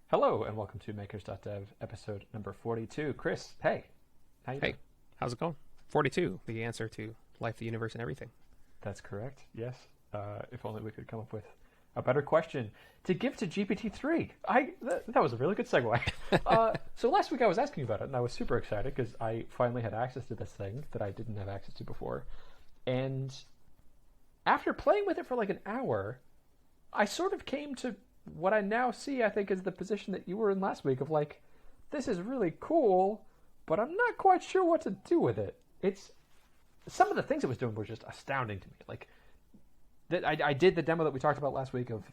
Hello and welcome to Makers.dev episode number 42. Chris, hey, how you doing? Hey, how's it going? 42, the answer to life, the universe, and everything. That's correct, yes. If only we could come up with a better question to give to GPT-3. That was a really good segue. So last week I was asking about it, and I was super excited because I finally had access to this thing that I didn't have access to before. And after playing with it for like an hour, I sort of came to what I now see, I think, is the position that you were in last week of like, this is really cool, but I'm not quite sure what to do with it. It's some of the things it was doing were just astounding to me. Like, I did the demo that we talked about last week of,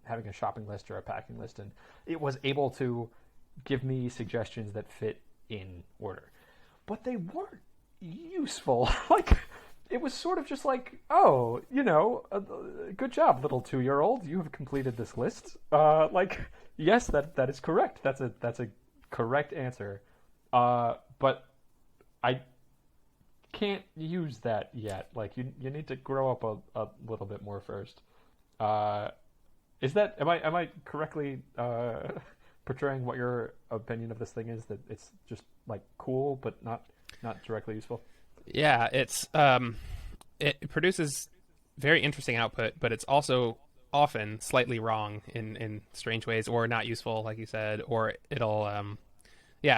having a shopping list or a packing list, and it was able to give me suggestions that fit in order. But they weren't useful. Like, it was sort of just like, oh, good job, little 2-year-old. You have completed this list. Yes, that is correct. That's a correct answer. But I can't use that yet. Like, you need to grow up a little bit more first. Am I correctly portraying what your opinion of this thing is? That it's just like cool, but not directly useful. Yeah, it produces very interesting output, but it's also often slightly wrong in strange ways, or not useful, like you said, or it'll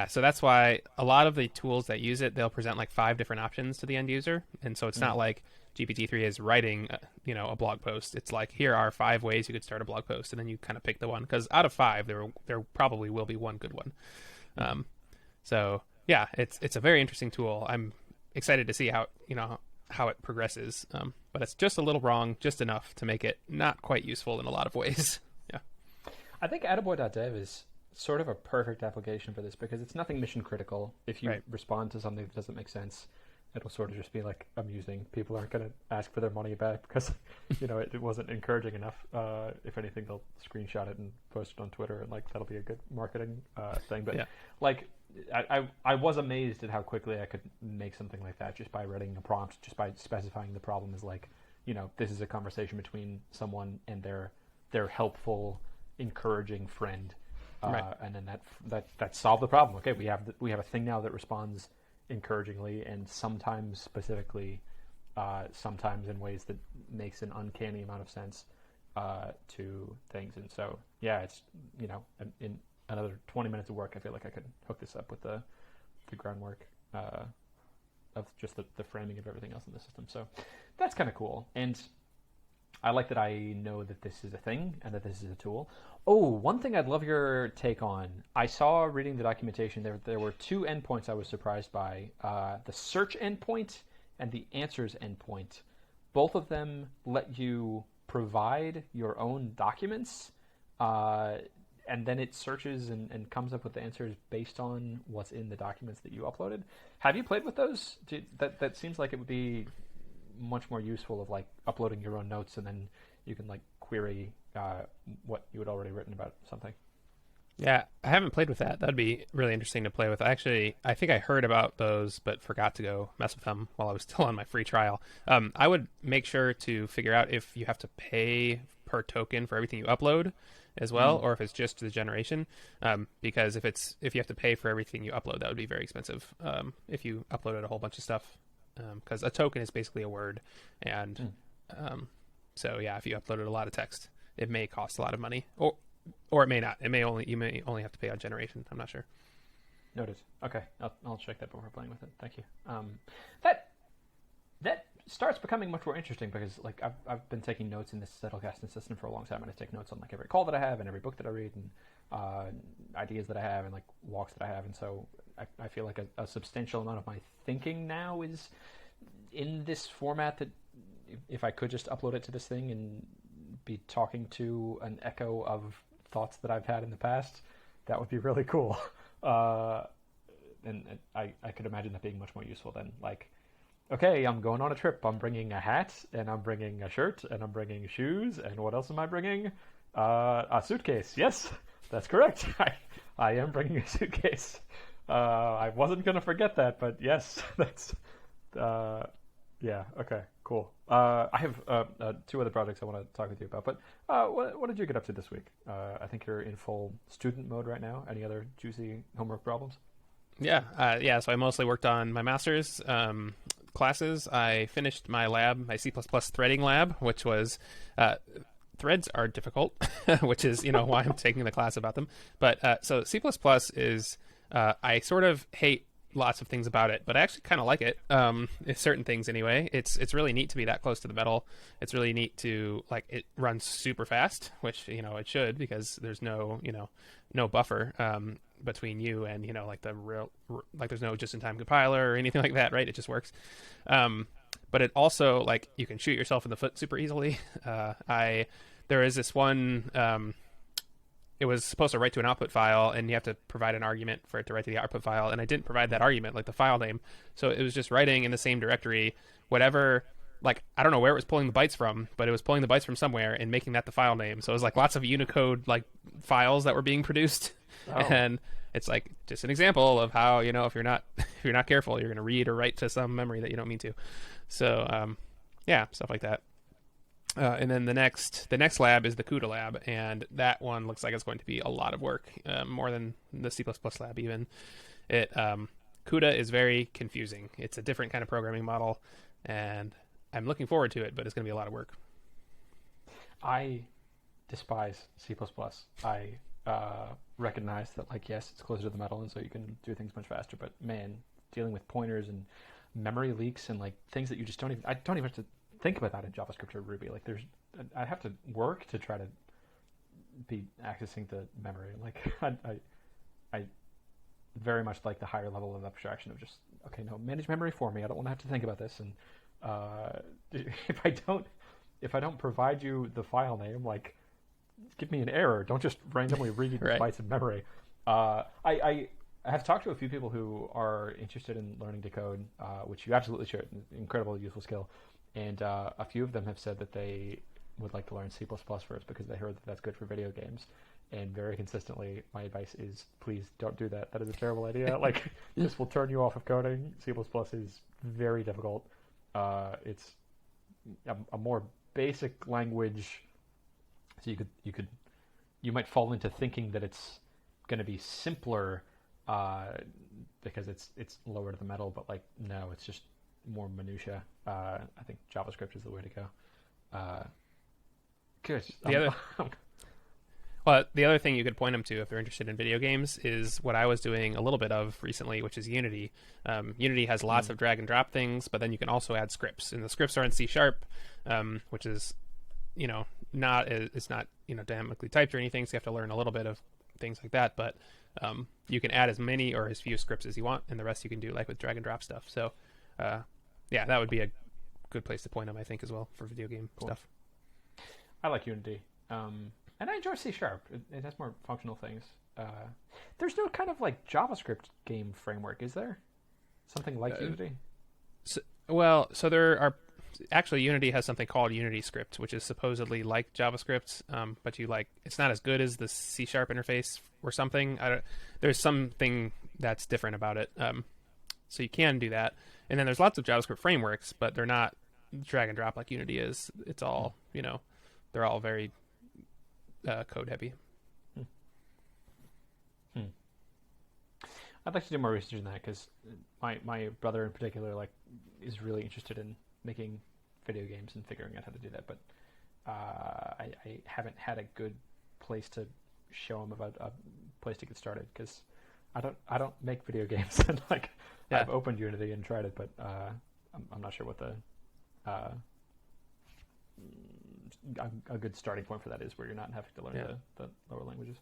so that's why a lot of the tools that use it, they'll present like 5 different options to the end user, and so it's not like GPT-3 is writing a blog post. It's like, here are 5 ways you could start a blog post, and then you kind of pick the one, because out of 5 there probably will be one good one. So yeah, it's a very interesting tool. I'm excited to see how it progresses, but it's just a little wrong, just enough to make it not quite useful in a lot of ways. Yeah, I think attaboy.dev is sort of a perfect application for this because it's nothing mission critical. If you respond to something that doesn't make sense, it'll sort of just be like amusing. People aren't going to ask for their money back because it wasn't encouraging enough. If anything, they'll screenshot it and post it on Twitter, and like that'll be a good marketing thing. But I was amazed at how quickly I could make something like that just by writing a prompt, just by specifying the problem as like, this is a conversation between someone and their helpful, encouraging friend, and then that solved the problem. Okay, we have a thing now that responds encouragingly and sometimes specifically, sometimes in ways that makes an uncanny amount of sense to things. And so it's in another 20 minutes of work, I feel like I could hook this up with the groundwork of just the framing of everything else in the system. So that's kind of cool. And I like that I know that this is a thing and that this is a tool. Oh, one thing I'd love your take on. I saw reading the documentation there were 2 endpoints I was surprised by. The search endpoint and the answers endpoint. Both of them let you provide your own documents, and then it searches and comes up with the answers based on what's in the documents that you uploaded. Have you played with those? That seems like it would be much more useful of like uploading your own notes, and then you can like query what you had already written about something. Yeah, I haven't played with that. That'd be really interesting to play with. Actually, I think I heard about those, but forgot to go mess with them while I was still on my free trial. I would make sure to figure out if you have to pay per token for everything you upload as well, or if it's just the generation. Because if you have to pay for everything you upload, that would be very expensive. If you uploaded a whole bunch of stuff, because a token is basically a word, and so yeah, if you uploaded a lot of text, it may cost a lot of money, or it may not. You may only have to pay on generation. I'm not sure. Noted. Okay, I'll check that before playing with it. Thank you. That starts becoming much more interesting because like I've been taking notes in this Zettelkasten system for a long time, and I take notes on like every call that I have and every book that I read, and ideas that I have and like walks that I have, and so I feel like a substantial amount of my thinking now is in this format that if I could just upload it to this thing and be talking to an echo of thoughts that I've had in the past, that would be really cool. And I could imagine that being much more useful than like, okay, I'm going on a trip. I'm bringing a hat, and I'm bringing a shirt, and I'm bringing shoes, and what else am I bringing? A suitcase. Yes, that's correct. I am bringing a suitcase. I wasn't going to forget that, but yes, that's... yeah, okay. Cool. I have two other projects I want to talk with you about. But what did you get up to this week? I think you're in full student mode right now. Any other juicy homework problems? Yeah. So I mostly worked on my master's classes. I finished my lab, my C++ threading lab, which was threads are difficult, which is why I'm taking the class about them. But so C++ is I sort of hate lots of things about it, but I actually kind of like it. It's certain things anyway. It's really neat to be that close to the metal. It's really neat to it runs super fast, which it should, because there's no no buffer between you and the real, there's no just-in-time compiler or anything like that, right? It just works. But it also you can shoot yourself in the foot super easily. There is this one. It was supposed to write to an output file, and you have to provide an argument for it to write to the output file, and I didn't provide that argument, the file name. So it was just writing in the same directory, whatever, I don't know where it was pulling the bytes from, but it was pulling the bytes from somewhere and making that the file name. So it was lots of Unicode files that were being produced. Oh. And it's just an example of how, if you're not careful, you're going to read or write to some memory that you don't mean to. So, yeah, stuff like that. And then the next lab is the CUDA lab, and that one looks like it's going to be a lot of work, more than the C++ lab even. CUDA is very confusing. It's a different kind of programming model, and I'm looking forward to it, but it's going to be a lot of work. I despise C++. I recognize that, yes, it's closer to the metal, and so you can do things much faster, but man, dealing with pointers and memory leaks and things that you just I don't even have to think about that in JavaScript or Ruby. I have to work to try to be accessing the memory. I very much like the higher level of abstraction of just, okay, no, manage memory for me. I don't want to have to think about this. And if I don't provide you the file name, give me an error. Don't just randomly read right. bytes of memory. I have talked to a few people who are interested in learning to code, which you absolutely should. Incredible, useful skill. And a few of them have said that they would like to learn C++ first because they heard that that's good for video games. And very consistently, my advice is, please don't do that. That is a terrible idea. This will turn you off of coding. C++ is very difficult. It's a more basic language. So you might fall into thinking that it's going to be simpler because it's lower to the metal, but no, it's just more minutia. I think JavaScript is the way to go. Good. Well, the other thing you could point them to if they're interested in video games is what I was doing a little bit of recently, which is Unity. Unity has lots of drag and drop things, but then you can also add scripts, and the scripts are in C#, which is it's not dynamically typed or anything, so you have to learn a little bit of things like that. But you can add as many or as few scripts as you want, and the rest you can do with drag and drop stuff. So yeah, that would be a good place to point them, I think, as well, for video game stuff. I like Unity. And I enjoy C#. It has more functional things. There's no kind of JavaScript game framework, is there? Something like Unity? So there are... Actually, Unity has something called Unity Script, which is supposedly like JavaScript, but it's not as good as the C# interface or something. There's something that's different about it. So you can do that. And then there's lots of JavaScript frameworks, but they're not drag and drop like Unity is. It's all, they're all very code heavy. I'd like to do more research in that because my brother in particular is really interested in making video games and figuring out how to do that, but I haven't had a good place to show him about a place to get started because I don't make video games. And I've opened Unity and tried it, but I'm not sure what a good starting point for that is, where you're not having to learn the lower languages.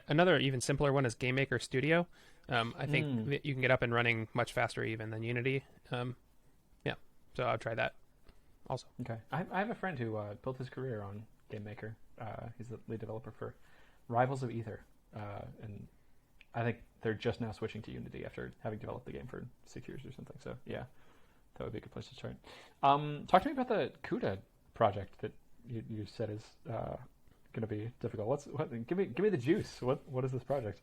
Another even simpler one is GameMaker Studio. I think that you can get up and running much faster even than Unity. So I'll try that also. Okay. I have a friend who built his career on GameMaker. He's the lead developer for Rivals of Ether. And I think they're just now switching to Unity after having developed the game for 6 years or something. So yeah, that would be a good place to start. Talk to me about the CUDA project that you said is going to be difficult. Give me the juice. What is this project?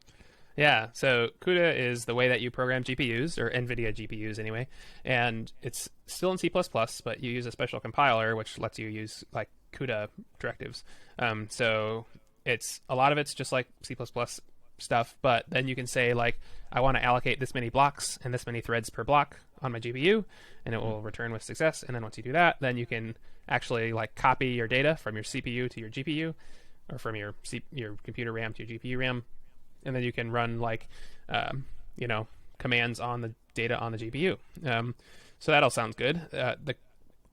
Yeah, so CUDA is the way that you program GPUs, or NVIDIA GPUs anyway, and it's still in C++, but you use a special compiler which lets you use like CUDA directives. So it's a lot of it's just like C++ stuff, but then you can say like, I want to allocate this many blocks and this many threads per block on my GPU, and it will return with success. And then once you do that, then you can actually like copy your data from your CPU to your GPU, or from your computer RAM to your GPU RAM, and then you can run like commands on the data on the GPU. So that all sounds good. The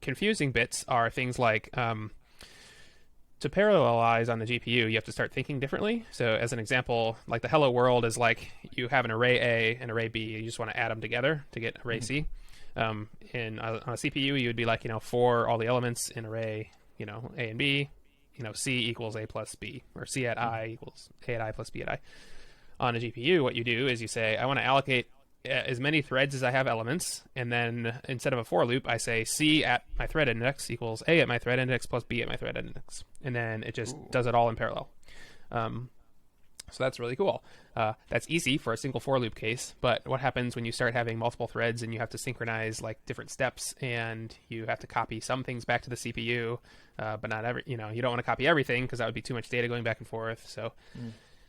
confusing bits are things like to parallelize on the GPU, you have to start thinking differently. So as an example, like the hello world is like you have an array A and array B. You just want to add them together to get array C. On a CPU, you would be like, for all the elements in array, A and B, C equals A plus B, or C at I equals A at I plus B at I. On a GPU, what you do is you say, I want to allocate as many threads as I have elements, and then instead of a for loop, I say C at my thread index equals A at my thread index plus B at my thread index, and then it just does it all in parallel. So that's really cool. That's easy for a single for loop case, but what happens when you start having multiple threads and you have to synchronize like different steps, and you have to copy some things back to the CPU, but not every, you don't want to copy everything because that would be too much data going back and forth. So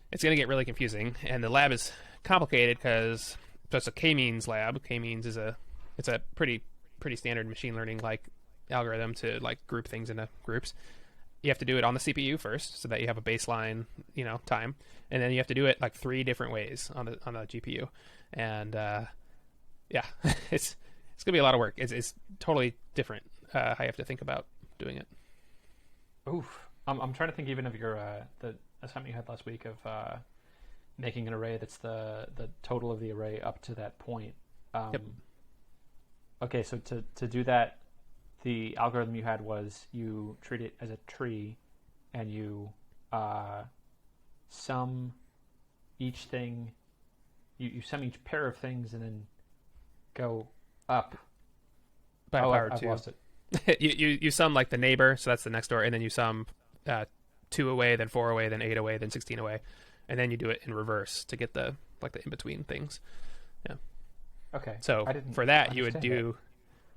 it's going to get really confusing, and the lab is complicated because it's a k-means lab. K-means is it's a pretty standard machine learning like algorithm to like group things into groups. You have to do it on the CPU first, so that you have a baseline, time, and then you have to do it like 3 different ways on the GPU, and it's gonna be a lot of work. It's totally different how you have to think about doing it. Oof, I'm trying to think even of your the assignment you had last week of making an array that's the total of the array up to that point. Yep. Okay, so to do that, the algorithm you had was you treat it as a tree, and you sum each thing. You sum each pair of things and then go up By power I've 2. lost it. you sum like the neighbor, so that's the next door, and then you sum 2 away, then 4 away, then 8 away, then 16 away, and then you do it in reverse to get the in between things. Yeah. Okay. So for that, you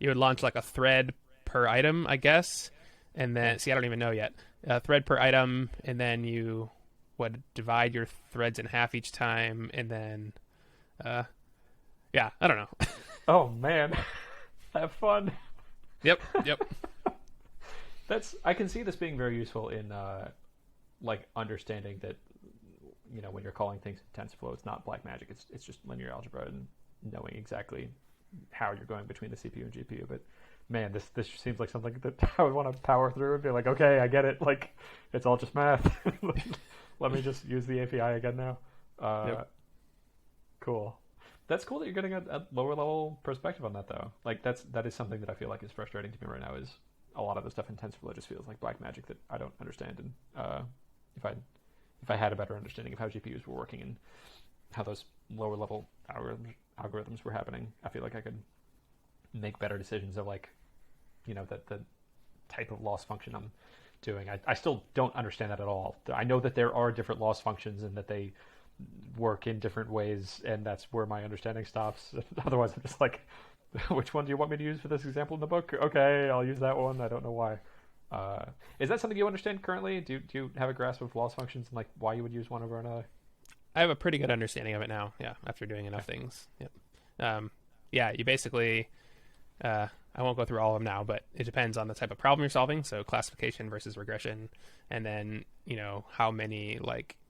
would launch like a thread per item, I guess, and then I don't even know yet. A thread per item, and then you would divide your threads in half each time, and then I don't know. Oh man, have fun. Yep. I can see this being very useful in like understanding that when you're calling things in TensorFlow, it's not black magic. It's just linear algebra and knowing exactly how you're going between the CPU and GPU. But man, this seems like something that I would want to power through and be like, okay, I get it. Like, it's all just math. Let me just use the API again now. Yep. Cool. That's cool that you're getting a lower level perspective on that, though. Like, that is something that I feel like is frustrating to me right now. Is a lot of the stuff in TensorFlow just feels like black magic that I don't understand. And if I had a better understanding of how GPUs were working and how those lower level algorithms were happening, I feel like I could make better decisions of like, the type of loss function I'm doing. I still don't understand that at all. I know that there are different loss functions and that they work in different ways, and that's where my understanding stops. Otherwise, I'm just like, which one do you want me to use for this example in the book? Okay, I'll use that one. I don't know why. Is that something you understand currently? Do you have a grasp of loss functions and like why you would use one over another? I have a pretty good understanding of it now. Yeah, after doing enough things. Yep. You basically. I won't go through all of them now, but it depends on the type of problem you're solving. So classification versus regression, and then how many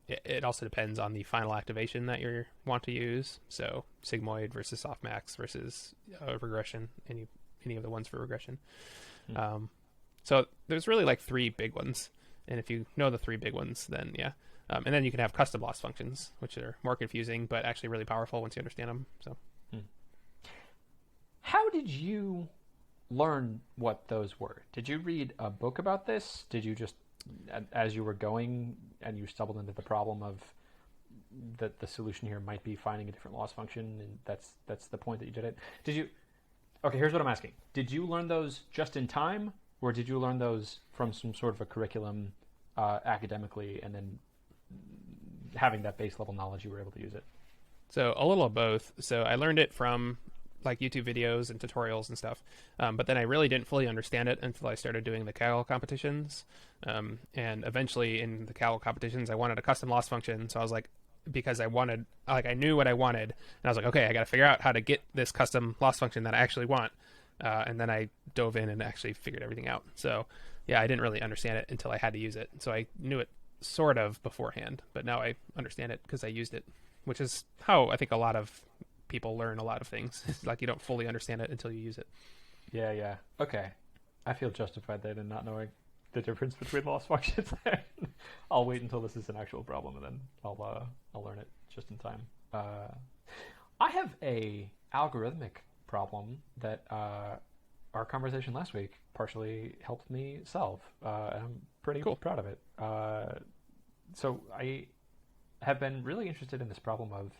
it also depends on the final activation that you want to use. So sigmoid versus softmax versus regression. Any of the ones for regression. So there's really like 3 big ones, and if you know the 3 big ones, then yeah. And then you can have custom loss functions, which are more confusing, but actually really powerful once you understand them. So. How did you learn what those were? Did you read a book about this? Did you just, as you were going and you stumbled into the problem of that the solution here might be finding a different loss function, and that's the point that you did it? Okay, here's what I'm asking. Did you learn those just in time, or did you learn those from some sort of a curriculum academically, and then having that base level knowledge you were able to use it? So a little of both. So I learned it from like YouTube videos and tutorials and stuff, but then I really didn't fully understand it until I started doing the Kaggle competitions. And eventually in the Kaggle competitions, I wanted a custom loss function. So I was like, because I knew what I wanted, and I was like, okay, I got to figure out how to get this custom loss function that I actually want. And then I dove in and actually figured everything out. So yeah, I didn't really understand it until I had to use it. So I knew it sort of beforehand, but now I understand it because I used it, which is how I think a lot of people learn a lot of things. It's like you don't fully understand it until you use it. Yeah. Okay. I feel justified then in not knowing the difference between loss functions. I'll wait until this is an actual problem, and then I'll learn it just in time. I have a algorithmic problem that our conversation last week partially helped me solve, and I'm pretty Cool. proud of it. So I have been really interested in this problem of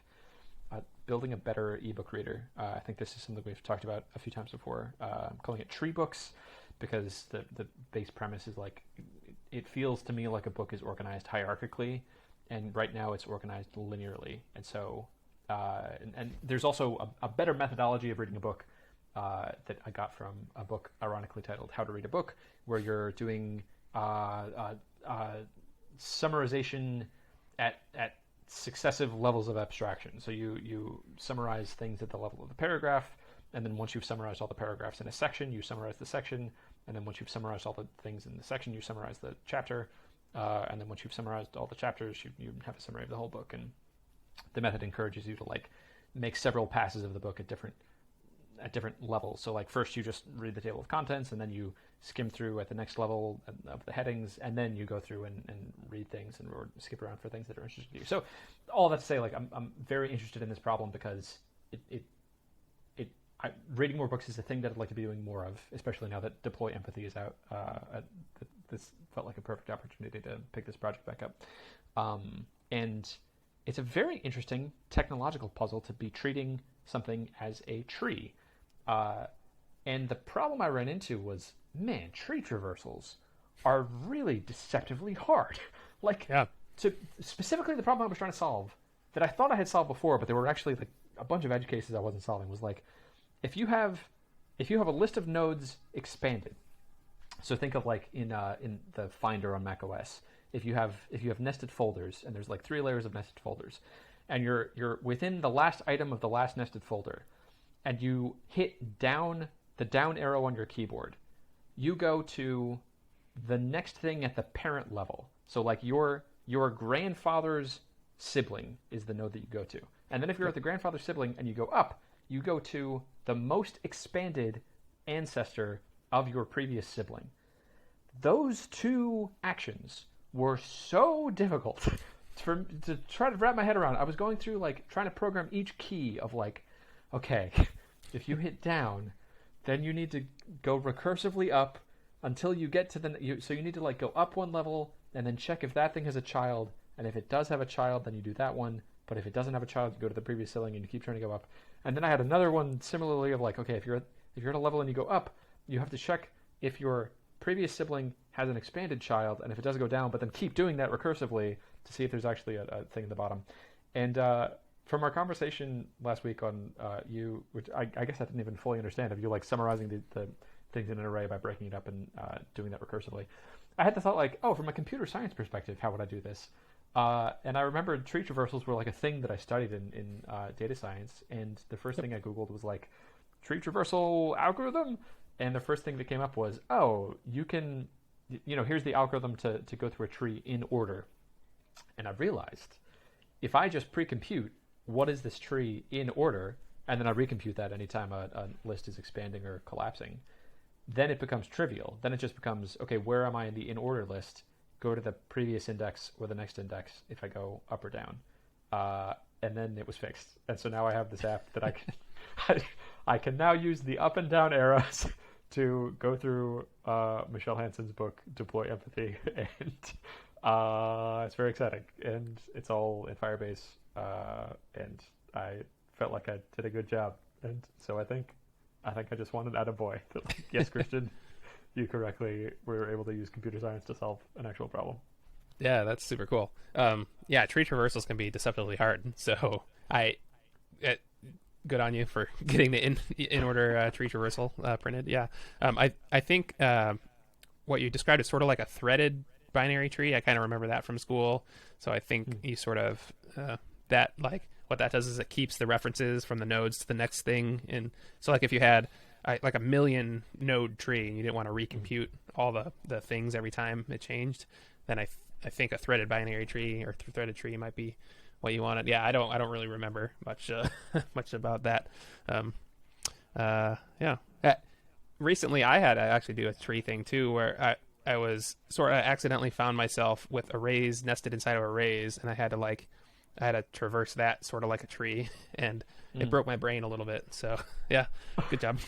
building a better ebook reader. I think this is something we've talked about a few times before. I'm calling it tree books because the base premise is like it feels to me like a book is organized hierarchically, and right now it's organized linearly. And so and there's also a better methodology of reading a book that I got from a book ironically titled How to Read a Book, where you're doing summarization at successive levels of abstraction. So you summarize things at the level of the paragraph, and then once you've summarized all the paragraphs in a section, you summarize the section, and then once you've summarized all the things in the section, you summarize the chapter, and then once you've summarized all the chapters, you have a summary of the whole book. And the method encourages you to like make several passes of the book at different levels. So like first you just read the table of contents, and then you skim through at the next level of the headings, and then you go through and read things and or skip around for things that are interesting to you. So all that to say, like I'm very interested in this problem because reading more books is a thing that I'd like to be doing more of, especially now that Deploy Empathy is out. This felt like a perfect opportunity to pick this project back up. And it's a very interesting technological puzzle to be treating something as a tree. And the problem I ran into was, man, tree traversals are really deceptively hard. Like, Yeah. specifically the problem I was trying to solve that I thought I had solved before, but there were actually like a bunch of edge cases I wasn't solving, was like, if you have a list of nodes expanded, so think of like in the Finder on Mac OS, if you have nested folders, and there's like 3 layers of nested folders, and you're within the last item of the last nested folder, and you hit the down arrow on your keyboard, you go to the next thing at the parent level. So like your grandfather's sibling is the node that you go to. And then if you're at the grandfather's sibling and you go up, you go to the most expanded ancestor of your previous sibling. Those 2 actions were so difficult to try to wrap my head around. I was going through like trying to program each key of like, okay, if you hit down, then you need to go recursively up until you get to so you need to like go up 1 level and then check if that thing has a child, and if it does have a child, then you do that one. But if it doesn't have a child, you go to the previous sibling and you keep trying to go up. And then I had another one similarly of like, okay, if you're at a level and you go up, you have to check if your previous sibling has an expanded child, and if it does go down, but then keep doing that recursively to see if there's actually a thing at the bottom. And from our conversation last week on you, which I guess I didn't even fully understand, of you like summarizing the things in an array by breaking it up and doing that recursively, I had the thought like, oh, from a computer science perspective, how would I do this? And I remembered tree traversals were like a thing that I studied in data science, and the first thing I Googled was like, tree traversal algorithm? And the first thing that came up was, oh, you can, here's the algorithm to go through a tree in order. And I realized, if I just pre-compute what is this tree in order, and then I recompute that anytime a list is expanding or collapsing, then it becomes trivial. Then it just becomes, okay, where am I in the in order list? Go to the previous index or the next index if I go up or down. And then it was fixed. And so now I have this app that I can now use the up and down arrows to go through Michelle Hansen's book, Deploy Empathy. And it's very exciting. And it's all in Firebase. And I felt like I did a good job. And so I think I just wanted attaboy. Yes, Christian, you correctly were able to use computer science to solve an actual problem. Yeah, that's super cool. Yeah, tree traversals can be deceptively hard. So good on you for getting the in order tree traversal printed. Yeah. I think what you described is sort of like a threaded binary tree. I kind of remember that from school. So I think you sort of that like what that does is it keeps the references from the nodes to the next thing. And so like if you had like a million node tree and you didn't want to recompute all the things every time it changed, then I think a threaded binary tree or threaded tree might be what you wanted. Yeah, I don't really remember much much about that. Yeah. Recently, I had to actually do a tree thing too, where I was sort of accidentally found myself with arrays nested inside of arrays, and I had to traverse that sort of like a tree, and it broke my brain a little bit. So yeah, good job.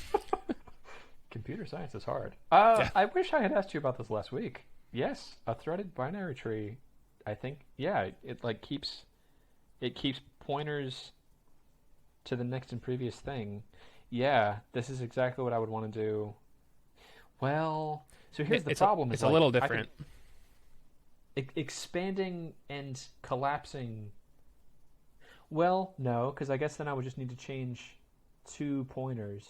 Computer science is hard. Yeah. I wish I had asked you about this last week. Yes, a threaded binary tree. I think it like keeps pointers to the next and previous thing. Yeah, this is exactly what I would want to do. Well, so here's the problem. It's a little different. Expanding and collapsing. Well, no, because I guess then I would just need to change 2 pointers.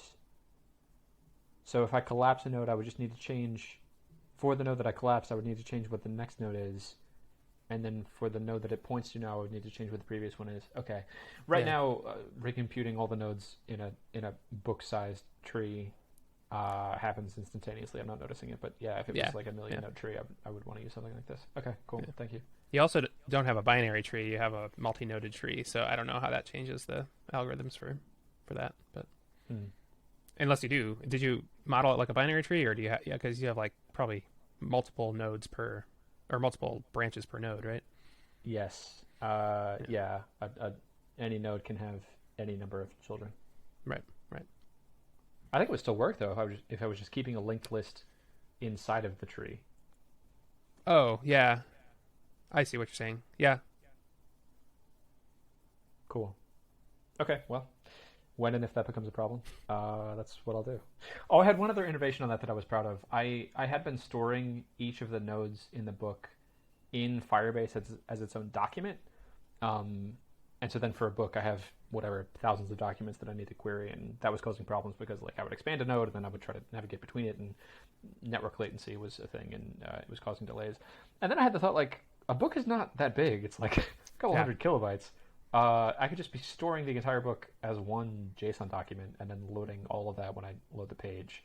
So if I collapse a node, I would just need to change, for the node that I collapsed, I would need to change what the next node is. And then for the node that it points to now, I would need to change what the previous one is. Okay. Right now, recomputing all the nodes in a book-sized tree happens instantaneously. I'm not noticing it, but yeah, if it was like a million node tree, I would want to use something like this. Okay, cool. Yeah. Thank you. You also don't have a binary tree. You have a multi-noded tree, so I don't know how that changes the algorithms for that. But unless you do, did you model it like a binary tree, or do you because you have like probably multiple nodes per or multiple branches per node, right? Yes. Any node can have any number of children. Right. I think it would still work though if I was just keeping a linked list inside of the tree. Oh yeah, I see what you're saying. Yeah. Cool. Okay. Well, when and if that becomes a problem, that's what I'll do. Oh, I had one other innovation on that I was proud of. I had been storing each of the nodes in the book in Firebase as its own document. And so then for a book, I have whatever thousands of documents that I need to query, and that was causing problems because like I would expand a node and then I would try to navigate between it, and network latency was a thing, and it was causing delays. And then I had the thought like a book is not that big; it's like a couple hundred kilobytes. I could just be storing the entire book as one JSON document and then loading all of that when I load the page,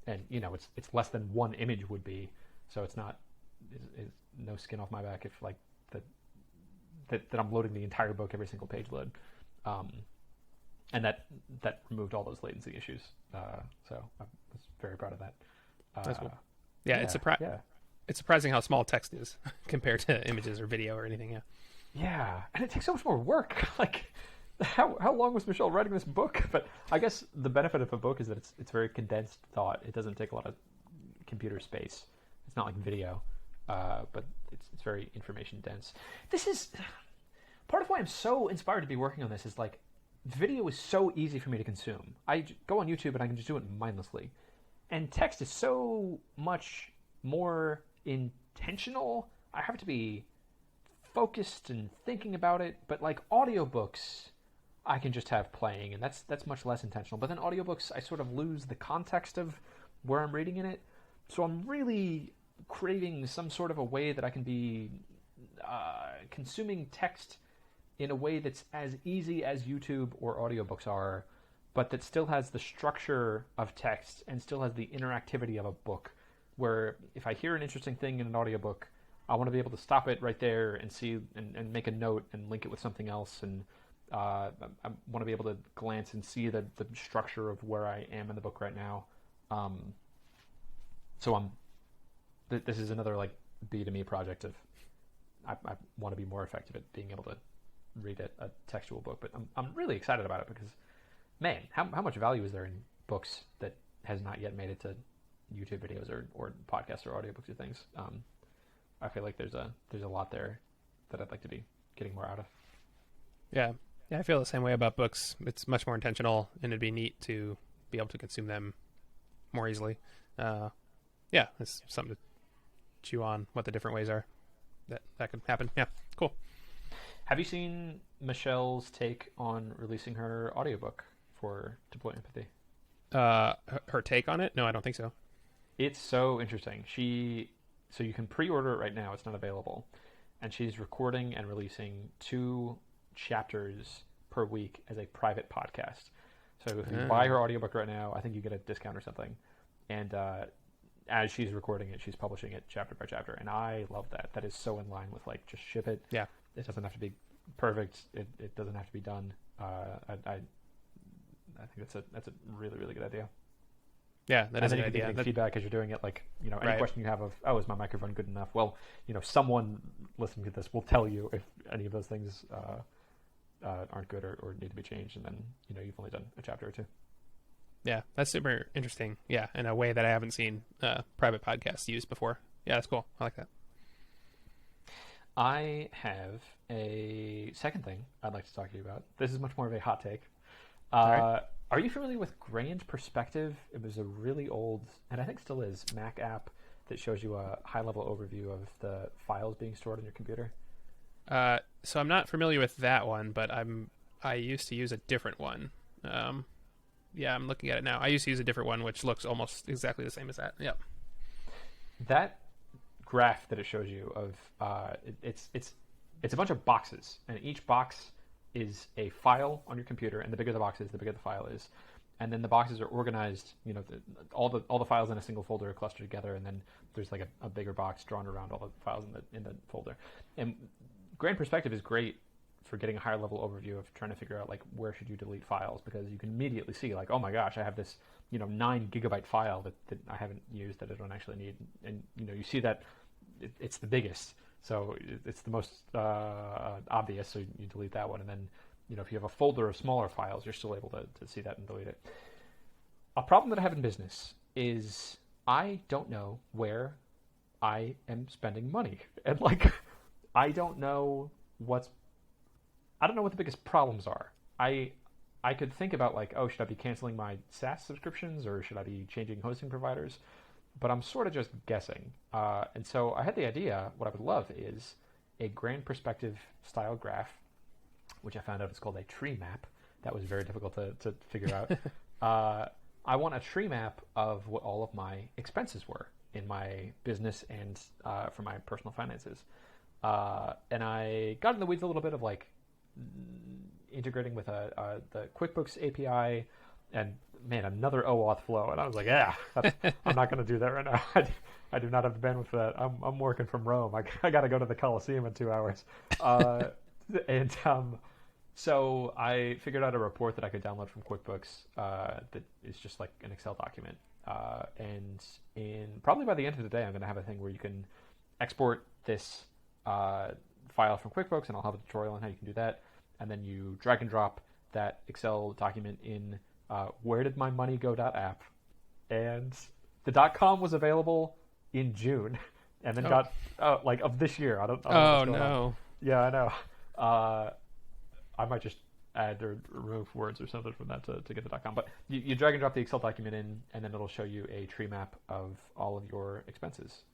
and it's less than one image would be, so it's not is no skin off my back if like that I'm loading the entire book every single page load, and that removed all those latency issues. So I was very proud of that. That's cool. Yeah, it's surprising how small text is compared to images or video or anything. Yeah, and it takes so much more work. Like, how long was Michelle writing this book? But I guess the benefit of a book is that it's very condensed thought. It doesn't take a lot of computer space. It's not like video, but it's very information dense. This is part of why I'm so inspired to be working on this. Is like, video is so easy for me to consume. I go on YouTube and I can just do it mindlessly, and text is so much more intentional. I have to be focused and thinking about it, but like audiobooks I can just have playing, and that's much less intentional. But then audiobooks I sort of lose the context of where I'm reading in it, so I'm really craving some sort of a way that I can be consuming text in a way that's as easy as YouTube or audiobooks are, but that still has the structure of text and still has the interactivity of a book, where if I hear an interesting thing in an audiobook, I want to be able to stop it right there and see and make a note and link it with something else. And I want to be able to glance and see the structure of where I am in the book right now. So this is another like B2Me project of I want to be more effective at being able to read a textual book. But I'm really excited about it because, man, how much value is there in books that has not yet made it to YouTube videos or podcasts or audiobooks or things? I feel like there's a lot there that I'd like to be getting more out of. Yeah, I feel the same way about books. It's much more intentional, and it'd be neat to be able to consume them more easily. It's something to chew on what the different ways are that could happen. Yeah, cool. Have you seen Michelle's take on releasing her audiobook for Deploy Empathy? Her take on it? No, I don't think so. It's so interesting. So you can pre-order it right now. It's not available, and she's recording and releasing 2 chapters per week as a private podcast. So if you buy her audiobook right now, I think you get a discount or something. And as she's recording it, she's publishing it chapter by chapter, and I love that. That is so in line with like just ship it. Yeah, it doesn't have to be perfect. It doesn't have to be done. I think that's a really really good idea. Yeah, that is a good idea. idea. Feedback as you're doing it, like any Right. question you have of, oh, is my microphone good enough? Well, someone listening to this will tell you if any of those things aren't good or need to be changed, and then you've only done a chapter or 2. Yeah, that's super interesting. Yeah, in a way that I haven't seen private podcasts used before. Yeah, that's cool. I like that. I have a second thing I'd like to talk to you about. This is much more of a hot take. Right. Are you familiar with Grand Perspective? It was a really old, and I think still is, Mac app that shows you a high-level overview of the files being stored on your computer. So I'm not familiar with that one, but I used to use a different one. Yeah, I'm looking at it now. I used to use a different one, which looks almost exactly the same as that. Yep. That graph that it shows you of it's a bunch of boxes, and each box is a file on your computer, and the bigger the box is, the bigger the file is. And then the boxes are organized, all the files in a single folder are clustered together, and then there's like a bigger box drawn around all the files in the folder. And Grand Perspective is great for getting a higher level overview of trying to figure out like where should you delete files, because you can immediately see like, oh my gosh, I have this 9 gigabyte file that I haven't used that I don't actually need, and you see that it's the biggest. So it's the most obvious, so you delete that one. And then, if you have a folder of smaller files, you're still able to see that and delete it. A problem that I have in business is I don't know where I am spending money. And, I don't know what the biggest problems are. I could think about, should I be canceling my SaaS subscriptions, or should I be changing hosting providers? But I'm sort of just guessing. And so I had the idea, what I would love is a Grand Perspective style graph, which I found out is called a treemap. That was very difficult to figure out. I want a treemap of what all of my expenses were in my business and for my personal finances. And I got in the weeds a little bit of integrating with the QuickBooks API, and man, another OAuth flow. And I was like, I'm not going to do that right now. I do not have the bandwidth for that. I'm working from Rome. I got to go to the Coliseum in 2 hours. So I figured out a report that I could download from QuickBooks that is just like an Excel document. And probably by the end of the day, I'm going to have a thing where you can export this file from QuickBooks, and I'll have a tutorial on how you can do that. And then you drag and drop that Excel document in where did my money go.app, and the .com was available in June, and then of this year. I don't know what's going on. Yeah, I know. I might just add or remove words or something from that to get the .com. But you drag and drop the Excel document in, and then it'll show you a tree map of all of your expenses.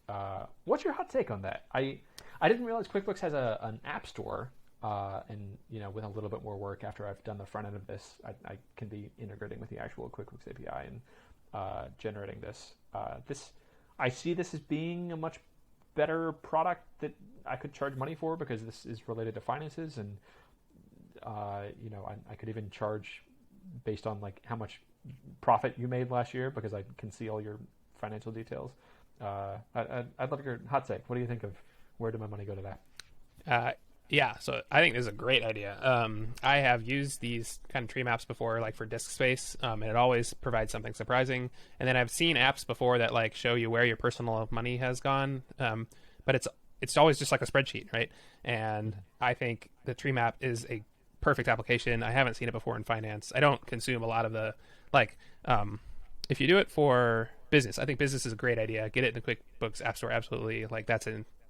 What's your hot take on that? I didn't realize QuickBooks has an app store. And with a little bit more work after I've done the front end of this, I can be integrating with the actual QuickBooks API and generating this. I see this as being a much better product that I could charge money for, because this is related to finances, and I could even charge based on how much profit you made last year, because I can see all your financial details. I'd love your hot take. What do you think of where did my money go to that? Yeah, so I think this is a great idea. I have used these kind of tree maps before, for disk space, and it always provides something surprising. And then I've seen apps before that show you where your personal money has gone, but it's always just like a spreadsheet, right? And I think the tree map is a perfect application. I haven't seen it before in finance. I don't consume a lot of the if you do it for business, I think business is a great idea. Get it in the QuickBooks App Store, absolutely.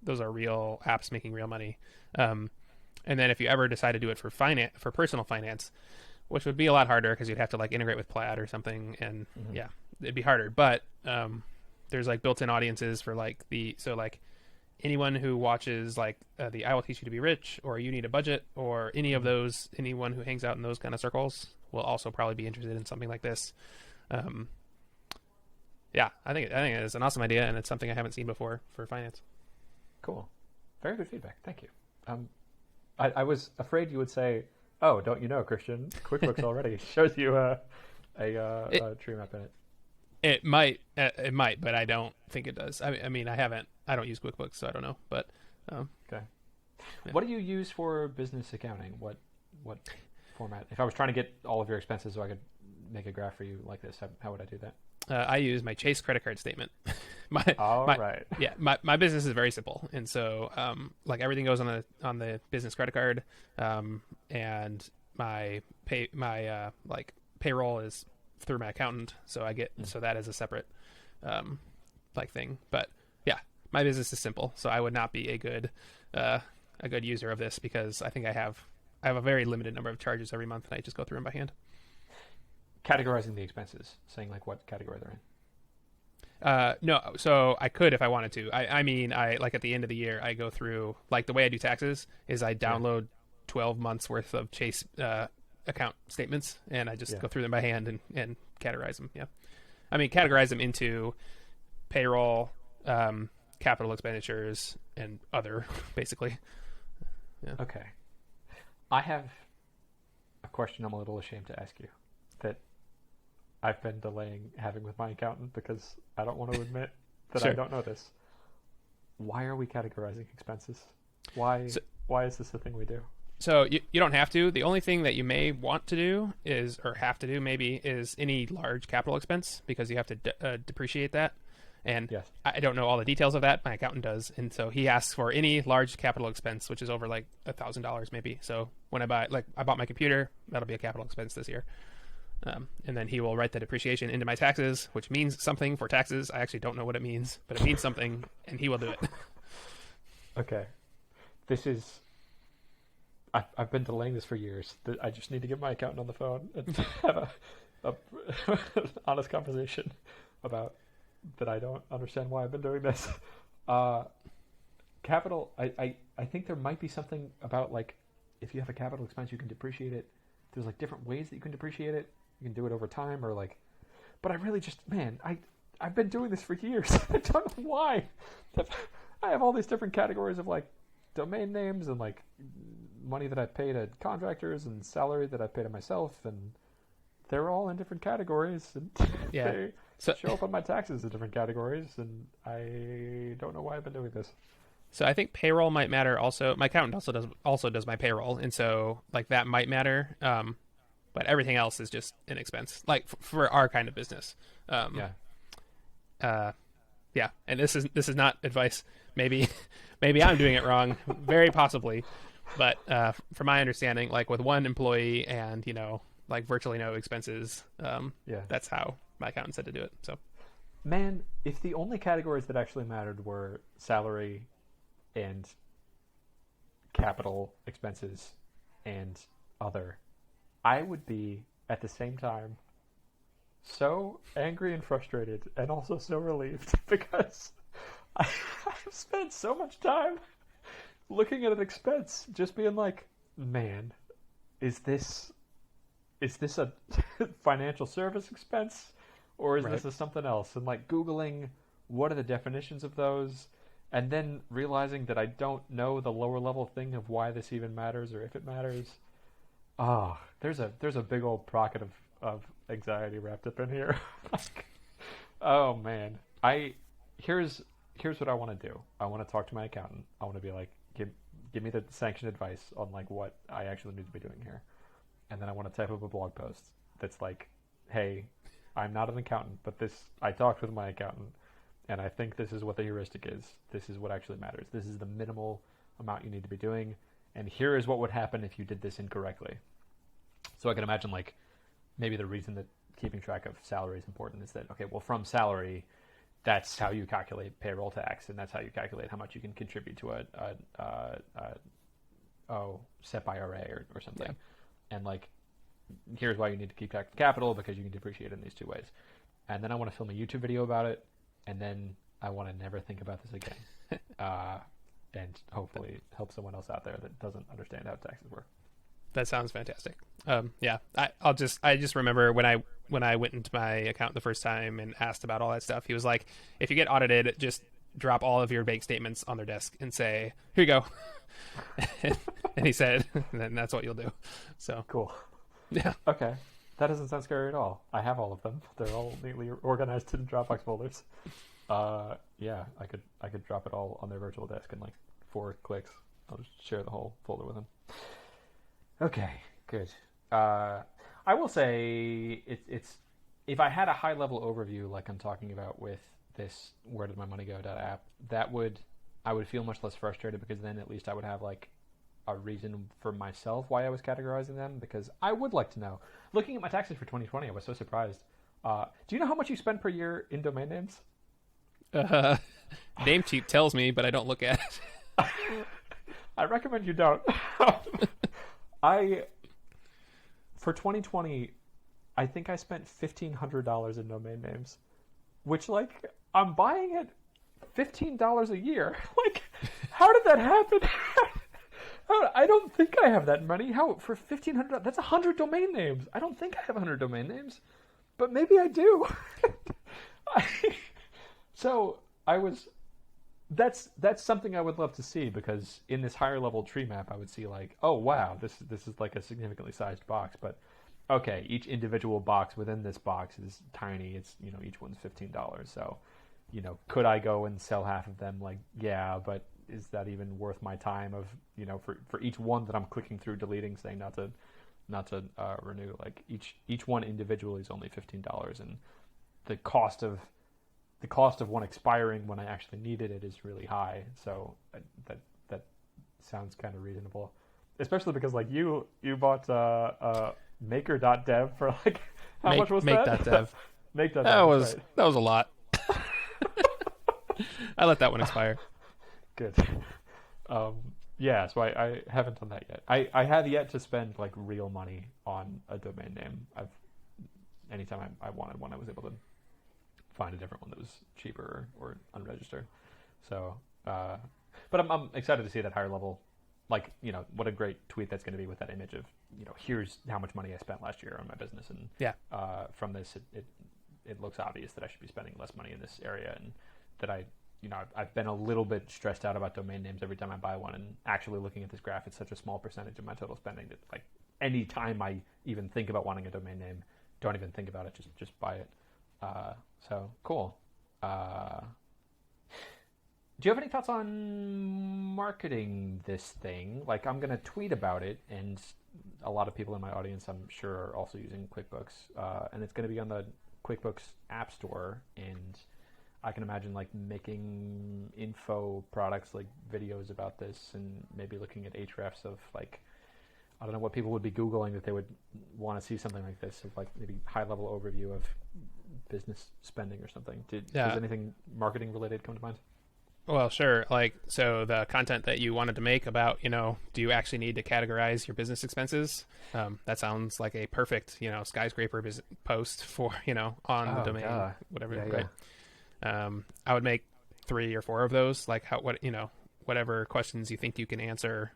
Those are real apps making real money. And then if you ever decide to do it for personal finance, which would be a lot harder because you'd have to integrate with Plaid or something, and it'd be harder. But there's built-in audiences for anyone who watches like the I Will Teach You to Be Rich or You Need a Budget or any of those, anyone who hangs out in those kind of circles will also probably be interested in something like this. Yeah, I think it's an awesome idea, and it's something I haven't seen before for finance. Cool. Very good feedback. Thank you. I was afraid you would say, "Oh, don't you know, Christian? QuickBooks already shows you a tree map in it." It might, but I don't think it does. I mean, I don't use QuickBooks, so I don't know. But okay. Yeah. What do you use for business accounting? What format? If I was trying to get all of your expenses so I could make a graph for you like this, how would I do that? I use my Chase credit card statement. Right. Yeah, my business is very simple, and so like everything goes on the business credit card, and my like payroll is through my accountant, so I get so that is a separate like thing. But yeah, my business is simple, so I would not be a good user of this because I think I have a very limited number of charges every month, and I just go through them by hand. Categorizing the expenses, saying like what category they're in. No, so I could if I wanted to. I mean, I like at the end of the year, I go through like the way I do taxes is I download 12 months worth of Chase account statements, and I just go through them by hand and categorize them. Yeah, I mean categorize them into payroll, capital expenditures, and other basically. Yeah. Okay, I have a question I'm a little ashamed to ask you that I've been delaying having with my accountant because I don't want to admit that Sure. I don't know this. Why are we categorizing expenses? Why is this the thing we do? So you don't have to. The only thing that you may want to do or have to do maybe is any large capital expense because you have to depreciate that. And yes. I don't know all the details of that. My accountant does. And so he asks for any large capital expense, which is over like $1,000 maybe. So when I bought my computer, that'll be a capital expense this year. And then he will write the depreciation into my taxes, which means something for taxes. I actually don't know what it means, but it means something, and he will do it. Okay. I've been delaying this for years. I just need to get my accountant on the phone and have a honest conversation about that I don't understand why I've been doing this. Capital, I think there might be something about like if you have a capital expense, you can depreciate it. There's like different ways that you can depreciate it. You can do it over time or like, but I really just, man, I've been doing this for years. I don't know why. I have all these different categories of like domain names and like money that I pay to contractors and salary that I pay to myself, and they're all in different categories, and they show up on my taxes in different categories, and I don't know why I've been doing this. So I think payroll might matter also. My accountant also does my payroll, and so like that might matter. But everything else is just an expense, like for our kind of business. Yeah. And this is not advice. Maybe I'm doing it wrong, very possibly. But from my understanding, like with one employee and like virtually no expenses, that's how my accountant said to do it. So, man, if the only categories that actually mattered were salary and capital expenses and other, I would be at the same time so angry and frustrated and also so relieved because I've spent so much time looking at an expense just being like, man, is this a financial service expense or is this something else? And like Googling what are the definitions of those, and then realizing that I don't know the lower level thing of why this even matters or if it matters. There's a big old pocket of anxiety wrapped up in here. Oh man. Here's what I want to do. I want to talk to my accountant. I want to be like, give me the sanctioned advice on like what I actually need to be doing here. And then I want to type up a blog post that's like, hey, I'm not an accountant, but I talked with my accountant and I think this is what the heuristic is. This is what actually matters. This is the minimal amount you need to be doing. And here is what would happen if you did this incorrectly. So I can imagine like maybe the reason that keeping track of salary is important is that, okay, well, from salary, that's how you calculate payroll tax, and that's how you calculate how much you can contribute to a SEP IRA or something. Yeah. And like, here's why you need to keep track of capital because you can depreciate in these two ways. And then I want to film a YouTube video about it, and then I want to never think about this again. And hopefully help someone else out there that doesn't understand how taxes work. That sounds fantastic. Yeah, I just remember when I went into my account the first time and asked about all that stuff, he was like, if you get audited, just drop all of your bank statements on their desk and say, here you go. And he said, then that's what you'll do. So cool. Yeah. Okay. That doesn't sound scary at all. I have all of them. They're all neatly organized in Dropbox folders. Yeah, I could drop it all on their virtual desk in like 4 clicks. I'll just share the whole folder with them. Okay, good. I will say it's if I had a high level overview like I'm talking about with this where did my money go app, I would feel much less frustrated, because then at least I would have like a reason for myself why I was categorizing them, because I would like to know. Looking at my taxes for 2020, I was so surprised. Do you know how much you spend per year in domain names? Namecheap tells me, but I don't look at it. I recommend you don't. For 2020, I think I spent $1,500 in domain names, which, like, I'm buying it $15 a year. Like, how did that happen? I don't think I have that money. How, for $1,500? That's 100 domain names. I don't think I have 100 domain names, but maybe I do. That's something I would love to see, because in this higher level tree map, I would see like, oh wow, this is like a significantly sized box, but okay, each individual box within this box is tiny. It's, each one's $15. So, could I go and sell half of them? Like, yeah, but is that even worth my time of, for each one that I'm clicking through, deleting, saying not to renew? Like each one individually is only $15, and the cost of one expiring when I actually needed it is really high. So that sounds kind of reasonable, especially because like you bought maker.dev for like how much was that? Make.dev. Make.dev. That Right. was a lot. I let that one expire. Good. Yeah, so I haven't done that yet. I have yet to spend like real money on a domain name. Anytime I wanted one, I was able to find a different one that was cheaper or unregistered. So, but I'm excited to see that higher level, like, what a great tweet that's going to be with that image of, here's how much money I spent last year on my business. And yeah, from this, it looks obvious that I should be spending less money in this area, and that I've been a little bit stressed out about domain names every time I buy one, and actually looking at this graph, it's such a small percentage of my total spending that like any time I even think about wanting a domain name, don't even think about it, just buy it. So cool. Do you have any thoughts on marketing this thing? Like, I'm going to tweet about it, and a lot of people in my audience, I'm sure, are also using QuickBooks, and it's going to be on the QuickBooks App Store, and I can imagine like making info products, like videos about this, and maybe looking at hrefs of like, I don't know what people would be Googling that they would want to see something like this, of like maybe high level overview of business spending or something. Does anything marketing related come to mind? Well, sure. Like, so the content that you wanted to make about, do you actually need to categorize your business expenses? That sounds like a perfect, skyscraper post for, on the domain, whatever. Yeah, right. I would make 3 or 4 of those, like whatever questions you think you can answer,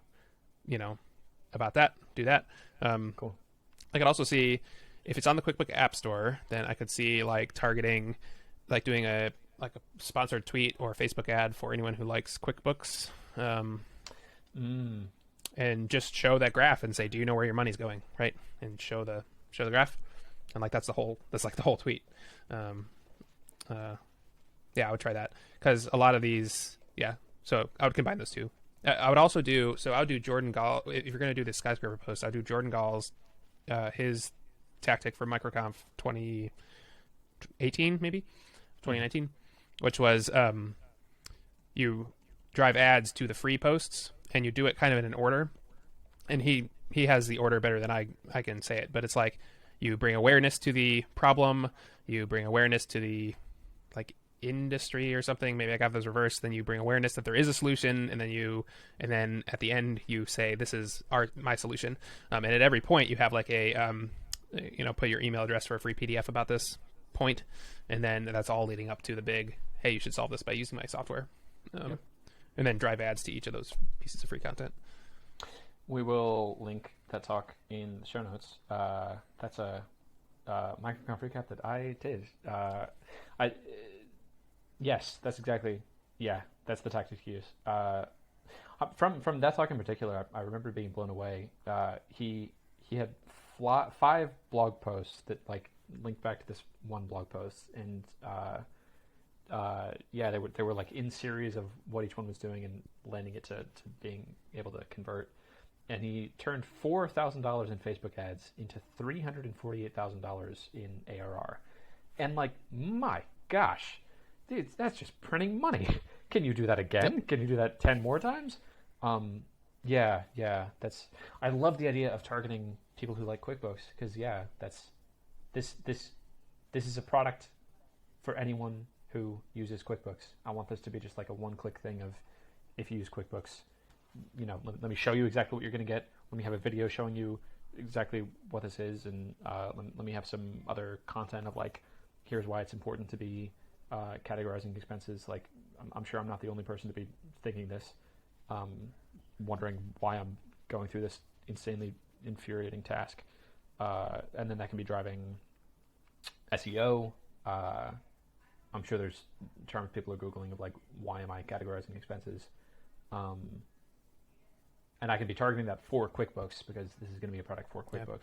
about that, do that. Cool. I could also see if it's on the QuickBook App Store, then I could see like targeting, like doing a sponsored tweet or Facebook ad for anyone who likes QuickBooks, and just show that graph and say, do you know where your money's going, right? And show the graph, and like that's like the whole tweet. Yeah, I would try that, because a lot of these, so I would combine those two. I would also do Jordan Gall. If you're going to do this skyscraper post, I'd do Jordan Gall's, his tactic for MicroConf 2018, maybe 2019, which was you drive ads to the free posts, and you do it kind of in an order. And he has the order better than I can say it, but it's like you bring awareness to the problem, you bring awareness to the like industry or something. Maybe I got those reversed. Then you bring awareness that there is a solution, and then at the end you say, this is my solution. And at every point you have like a put your email address for a free PDF about this point, and then that's all leading up to the big, hey, you should solve this by using my software. Yep. And then drive ads to each of those pieces of free content. We will link that talk in the show notes. That's a microcon recap that I did. Yes, that's exactly. Yeah, that's the tactic to use. From that talk in particular, I remember being blown away. He had 5 blog posts that like linked back to this one blog post, and yeah, they were like in series of what each one was doing and landing it to being able to convert. And he turned $4,000 in Facebook ads into $348,000 in ARR. And like, my gosh, dude, that's just printing money. Can you do that again? Can you do that 10 more times? Yeah, that's. I love the idea of targeting people who like QuickBooks because this is a product for anyone who uses QuickBooks. I want this to be just like a one-click thing of if you use QuickBooks. Let me show you exactly what you're going to get. Let me have a video showing you exactly what this is, and let me have some other content of like, here's why it's important to be categorizing expenses. Like, I'm sure I'm not the only person to be thinking this, wondering why I'm going through this insanely infuriating task. And then that can be driving SEO. I'm sure there's terms people are Googling of like, why am I categorizing expenses? And I can be targeting that for QuickBooks because this is going to be a product for QuickBooks. Yep.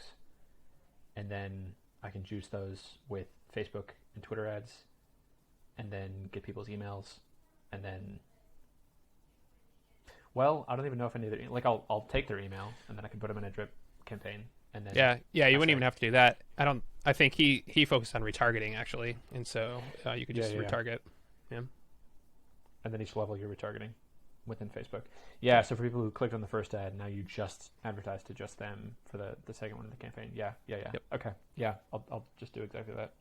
And then I can juice those with Facebook and Twitter ads and then get people's emails. And then, well, I don't even know if I need their, like I'll take their email and then I can put them in a drip campaign. And then yeah, you wouldn't even have to do that. I think he focused on retargeting actually. And so you could just retarget. Yeah. And then each level you're retargeting within Facebook. Yeah, so for people who clicked on the first ad, now you just advertise to just them for the second one in the campaign. Yeah. Yep. Okay. Yeah, I'll just do exactly that.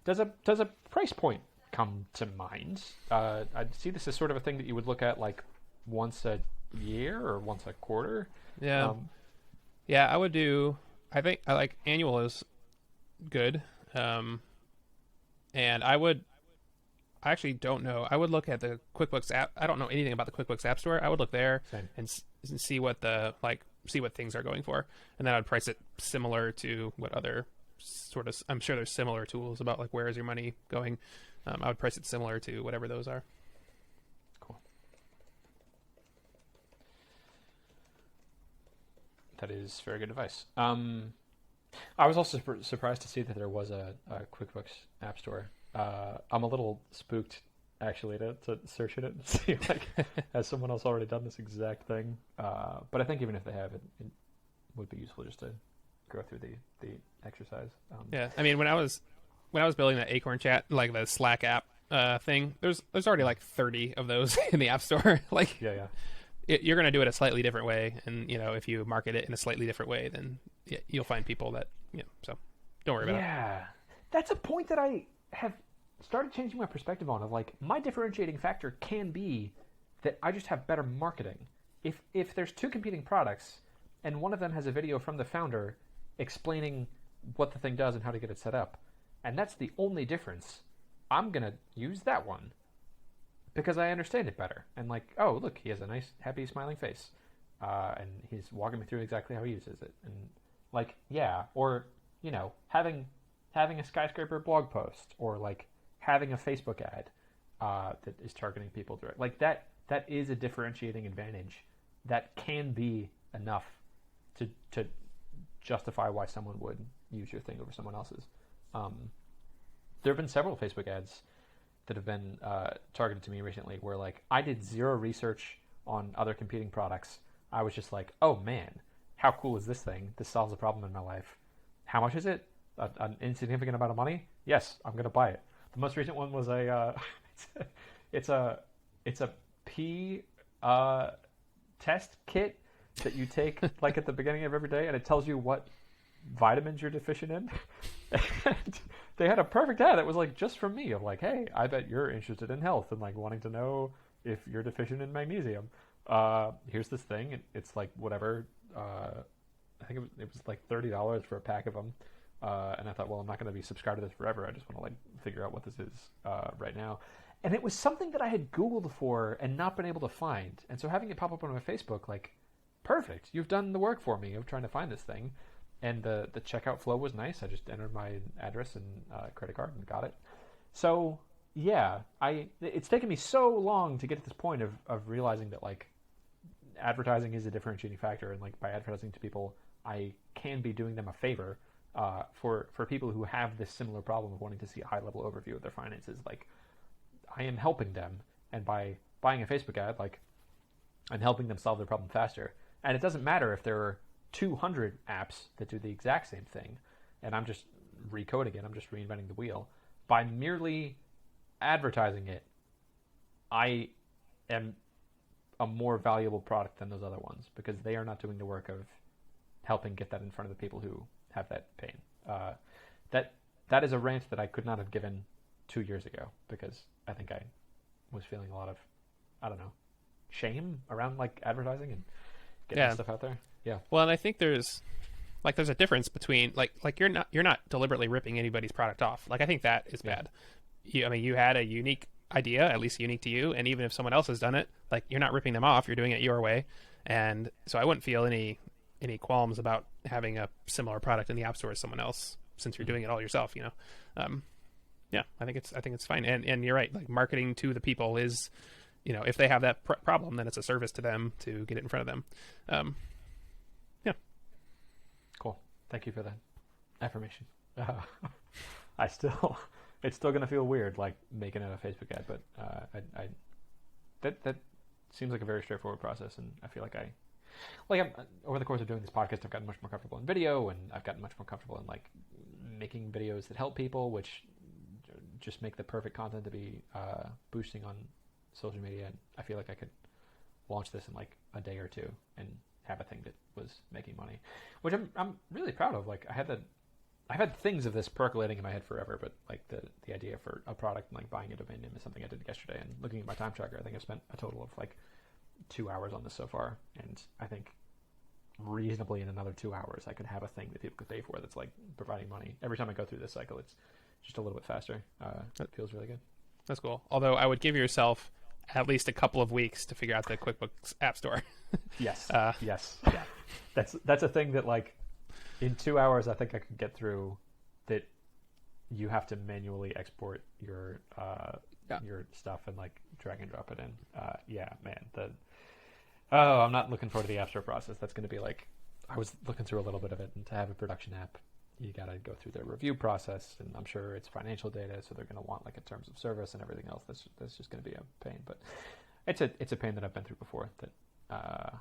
Does a price point come to mind? I see this as sort of a thing that you would look at like once a year or once a quarter. Yeah. Yeah, I would do. I think I like annual is good. And I actually don't know. I would look at the QuickBooks app. I don't know anything about the QuickBooks App Store. I would look there and see what see what things are going for, and then I'd price it similar to what other sort of. I'm sure there's similar tools about like where is your money going. I would price it similar to whatever those are. Cool. That is very good advice. I was also surprised to see that there was a QuickBooks App Store. I'm a little spooked actually to search it and see like has someone else already done this exact thing. But I think even if they have, it would be useful just to go through the exercise. Yeah, I mean when I was building that Acorn Chat, like the Slack app thing, there's already like 30 of those in the App Store. Like yeah. You're going to do it a slightly different way, and if you market it in a slightly different way, then you'll find people that so don't worry about it. Yeah, that's a point that I have started changing my perspective on. Of like, my differentiating factor can be that I just have better marketing. If there's 2 competing products and one of them has a video from the founder explaining what the thing does and how to get it set up, and that's the only difference, I'm gonna use that one because I understand it better. And like, oh look, he has a nice happy smiling face, and he's walking me through exactly how he uses it. And like, yeah, or having a skyscraper blog post, or like having a Facebook ad that is targeting people direct, like that is a differentiating advantage that can be enough to justify why someone would use your thing over someone else's. There have been several Facebook ads that have been targeted to me recently where like I did zero research on other competing products. I was just like, oh man, how cool is this thing? This solves a problem in my life. How much is it? An insignificant amount of money? Yes, I'm going to buy it. The most recent one was it's a pee test kit that you take like at the beginning of every day, and it tells you what vitamins you're deficient in. And they had a perfect ad that was like just from me of like, hey, I bet you're interested in health and like wanting to know if you're deficient in magnesium. Here's this thing. It's like whatever. I think it was like $30 for a pack of them. and I thought, well, I'm not going to be subscribed to this forever. I just want to like figure out what this is right now. And it was something that I had Googled for and not been able to find. And so having it pop up on my Facebook, like, perfect. You've done the work for me of trying to find this thing. And the checkout flow was nice. I just entered my address and credit card and got it. So yeah, it's taken me so long to get to this point of realizing that like advertising is a differentiating factor, and like by advertising to people, I can be doing them a favor. For people who have this similar problem of wanting to see a high level overview of their finances, like I am helping them, and by buying a Facebook ad, like I'm helping them solve their problem faster. And it doesn't matter if there are 200 apps that do the exact same thing, and I'm just recoding it, I'm just reinventing the wheel. By merely advertising it, I am a more valuable product than those other ones because they are not doing the work of helping get that in front of the people who have that pain. That is a rant that I could not have given 2 years ago because I think I was feeling a lot of, I don't know, shame around like advertising and getting stuff out there. Yeah. Well, and I think there's a difference between like you're not deliberately ripping anybody's product off. Like I think that is bad. You had a unique idea, at least unique to you, and even if someone else has done it, like you're not ripping them off, you're doing it your way. And so I wouldn't feel any qualms about having a similar product in the app store as someone else since you're doing it all yourself, Yeah, I think it's fine. And you're right, like marketing to the people is, if they have that problem, then it's a service to them to get it in front of them. Yeah. Cool. Thank you for that affirmation. It's still going to feel weird, like making a Facebook ad, but that seems like a very straightforward process, and I feel like I'm over the course of doing this podcast, I've gotten much more comfortable in video, and I've gotten much more comfortable in like making videos that help people, which just make the perfect content to be boosting on social media. And I feel like I could launch this in like a day or two and have a thing that was making money, which I'm really proud of. Like I've had things of this percolating in my head forever, but like the idea for a product and like buying a domain name is something I did yesterday. And looking at my time tracker, I think I've spent a total of like 2 hours on this so far, and I think reasonably in another 2 hours I could have a thing that people could pay for that's like providing money. Every time I go through this cycle, it's just a little bit faster. It feels really good. That's cool. Although I would give yourself at least a couple of weeks to figure out the QuickBooks App Store. Yes. Yes. Yeah. That's a thing that like in 2 hours I think I could get through. That you have to manually export your stuff and like drag and drop it in. Yeah, man. I'm not looking forward to the App Store process. That's going to be like, I was looking through a little bit of it, and to have a production app, you got to go through their review process, and I'm sure it's financial data, so they're going to want like a terms of service and everything else. That's just going to be a pain, but it's a pain that I've been through before. That I'm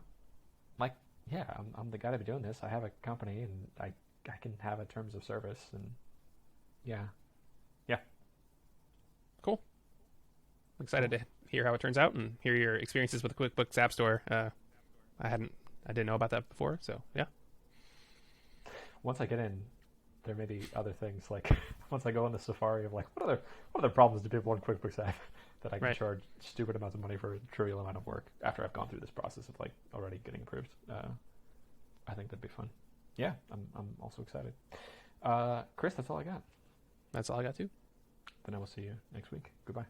the guy to be doing this. I have a company, and I can have a terms of service, and yeah. Cool. I'm excited to hear how it turns out and hear your experiences with the QuickBooks App Store. I didn't know about that before, so yeah. Once I get in, there may be other things like once I go on the safari of like what other problems do people on QuickBooks have that I can charge stupid amounts of money for a trivial amount of work after I've gone through this process of like already getting approved. I think that'd be fun. Yeah, I'm also excited. Chris, that's all I got. That's all I got too. Then I will see you next week. Goodbye.